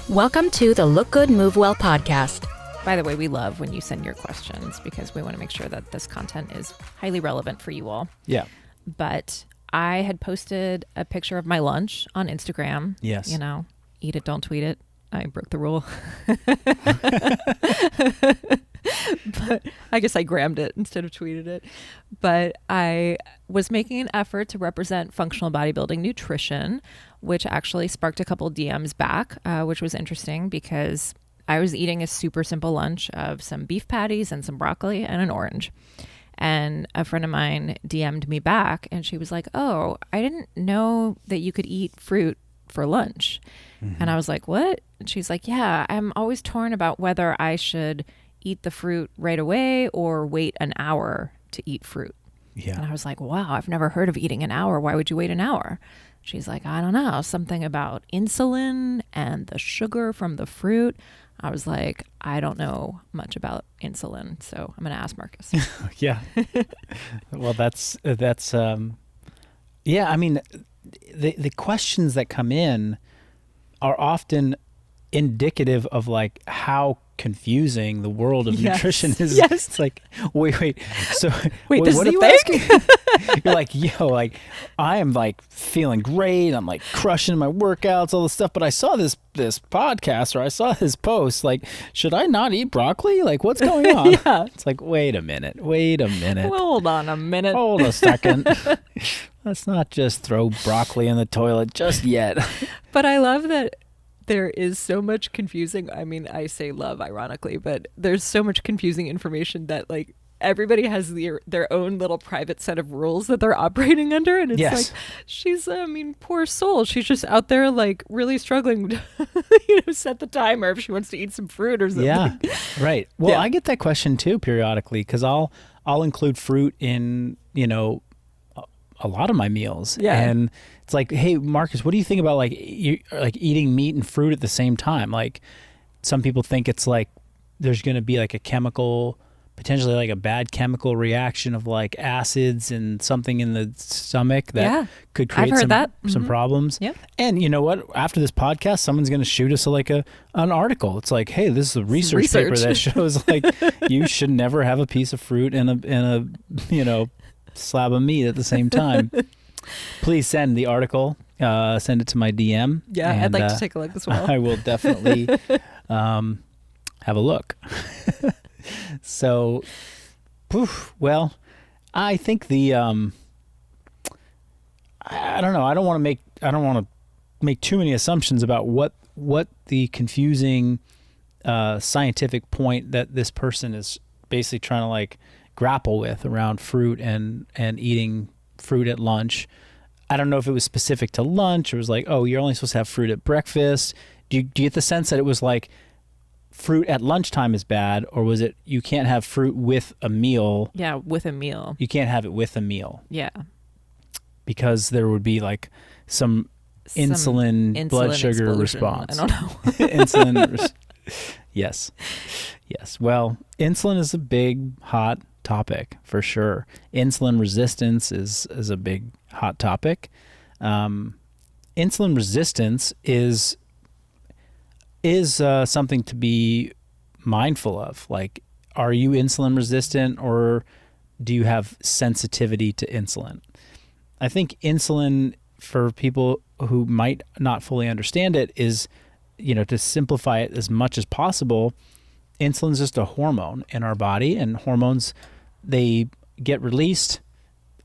Welcome to the Look Good, Move Well podcast. By the way, we love when you send your questions because we want to make sure that this content is highly relevant for you all. Yeah. But I had posted a picture of my lunch on Instagram. Yes. You know, eat it, don't tweet it. I broke the rule. But I guess I grammed it instead of tweeted it. But I was making an effort to represent functional bodybuilding nutrition, which actually sparked a couple DMs back, which was interesting because I was eating a super simple lunch of some beef patties and some broccoli and an orange. And a friend of mine DM'd me back and she was like, "Oh, I didn't know that you could eat fruit for lunch." Mm-hmm. And I was like, "What?" And she's like, "Yeah, I'm always torn about whether I should eat the fruit right away or wait an hour to eat fruit." Yeah. And I was like, "Wow, I've never heard of eating an hour. Why would you wait an hour?" She's like, "I don't know, something about insulin and the sugar from the fruit." I was like, "I don't know much about insulin, so I'm going to ask Marcus." Yeah. Well, that's yeah, I mean, the questions that come in are often indicative of like how confusing the world of nutrition is. Yes. It's like, wait. So wait, this what is are you thing? asking? You're like, yo, like I am like feeling great. I'm like crushing my workouts, all this stuff. But I saw this podcast or I saw this post. Like, should I not eat broccoli? Like, what's going on? Yeah. It's like, wait a minute. Well, hold on a minute. Hold a second. Let's not just throw broccoli in the toilet just yet. But I love that there is so much confusing. I mean, I say love ironically, but there's so much confusing information that like everybody has their own little private set of rules that they're operating under. And it's like, she's, I mean, poor soul. She's just out there like really struggling to, set the timer if she wants to eat some fruit or something. Yeah, right. Well, Yeah. I get that question too periodically because I'll include fruit in, a lot of my meals. Yeah. And it's like, hey, Marcus, what do you think about like eating meat and fruit at the same time? Like some people think it's like there's going to be like a chemical, potentially like a bad chemical reaction of like acids and something in the stomach that could create some problems. Yep. And you know what? After this podcast, someone's going to shoot us like an article. It's like, hey, this is a research paper that shows like you should never have a piece of fruit and a slab of meat at the same time. Please send the article. Send it to my DM. Yeah, and, I'd like to take a look as well. I will definitely have a look. So, well, I think the I don't know. I don't want to make too many assumptions about what the confusing scientific point that this person is basically trying to like grapple with around fruit and eating fruit at lunch. I don't know if it was specific to lunch or it was like, oh, you're only supposed to have fruit at breakfast. Do you get the sense that it was like fruit at lunchtime is bad, or was it you can't have fruit with a meal? Yeah, with a meal. You can't have it with a meal. Yeah. Because there would be like some insulin blood sugar explosion. response. I don't know. Yes. Well, insulin is a big, hot topic for sure. Insulin resistance is a big, hot topic. Insulin resistance is something to be mindful of. Like, are you insulin resistant or do you have sensitivity to insulin? I think insulin, for people who might not fully understand it, is, to simplify it as much as possible, insulin is just a hormone in our body, and hormones, they get released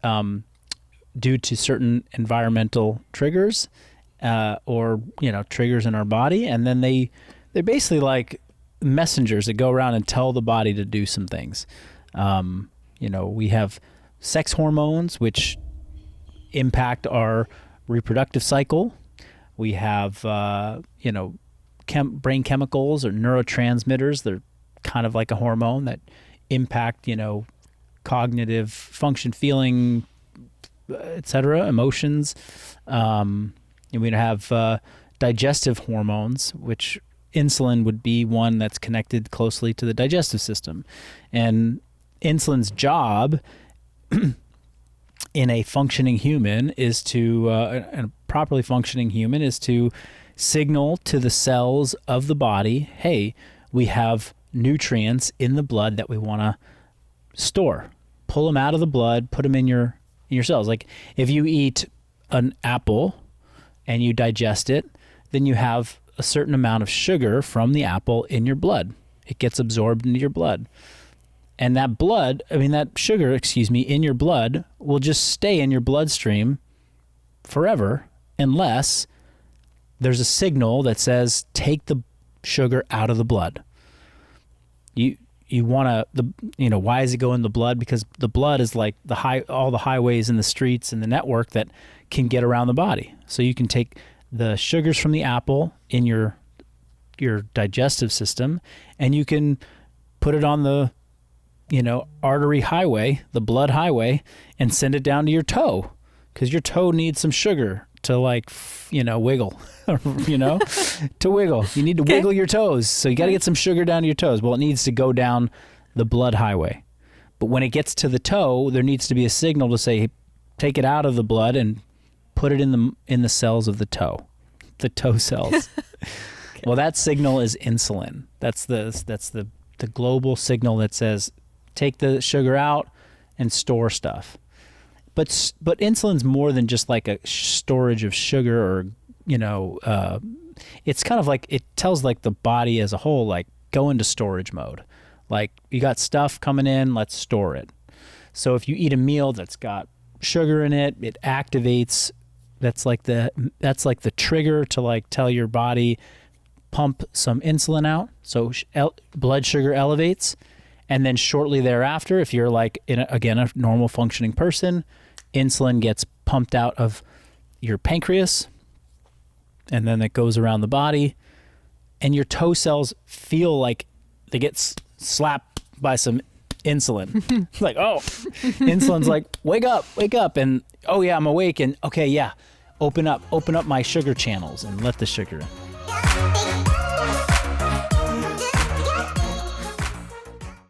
due to certain environmental triggers or triggers in our body, and then they're basically like messengers that go around and tell the body to do some things. We have sex hormones which impact our reproductive cycle. We have brain chemicals or neurotransmitters. They're kind of like a hormone that impact cognitive function, feeling, etc., emotions. And we have digestive hormones, which insulin would be one that's connected closely to the digestive system. And insulin's job in a functioning human is to, a properly functioning human is to signal to the cells of the body, hey, we have nutrients in the blood that we want to store. Pull them out of the blood, put them in your cells. Like if you eat an apple and you digest it, then you have a certain amount of sugar from the apple in your blood. It gets absorbed into your blood. And that sugar, in your blood will just stay in your bloodstream forever unless there's a signal that says, take the sugar out of the blood. You want to, why does it go in the blood? Because the blood is like all the highways and the streets and the network that can get around the body. So you can take the sugars from the apple in your digestive system, and you can put it on the artery highway, the blood highway, and send it down to your toe, because your toe needs some sugar to wiggle, to wiggle. You need to wiggle your toes. So you got to get some sugar down to your toes. Well, it needs to go down the blood highway. But when it gets to the toe, there needs to be a signal to say, take it out of the blood and put it in the cells of the toe cells. Well, that signal is insulin. That's the global signal that says, take the sugar out and store stuff. But insulin's more than just like a storage of sugar, or it's kind of like, it tells like the body as a whole, like, go into storage mode. Like, you got stuff coming in, let's store it. So if you eat a meal that's got sugar in it, it activates. That's like the trigger to like tell your body, pump some insulin out. So blood sugar elevates. And then shortly thereafter, if you're like, a normal functioning person, insulin gets pumped out of your pancreas, and then it goes around the body, and your toe cells feel like they get slapped by some insulin. Like, oh, insulin's like, wake up. And, oh yeah, I'm awake. And okay, yeah, open up my sugar channels and let the sugar in.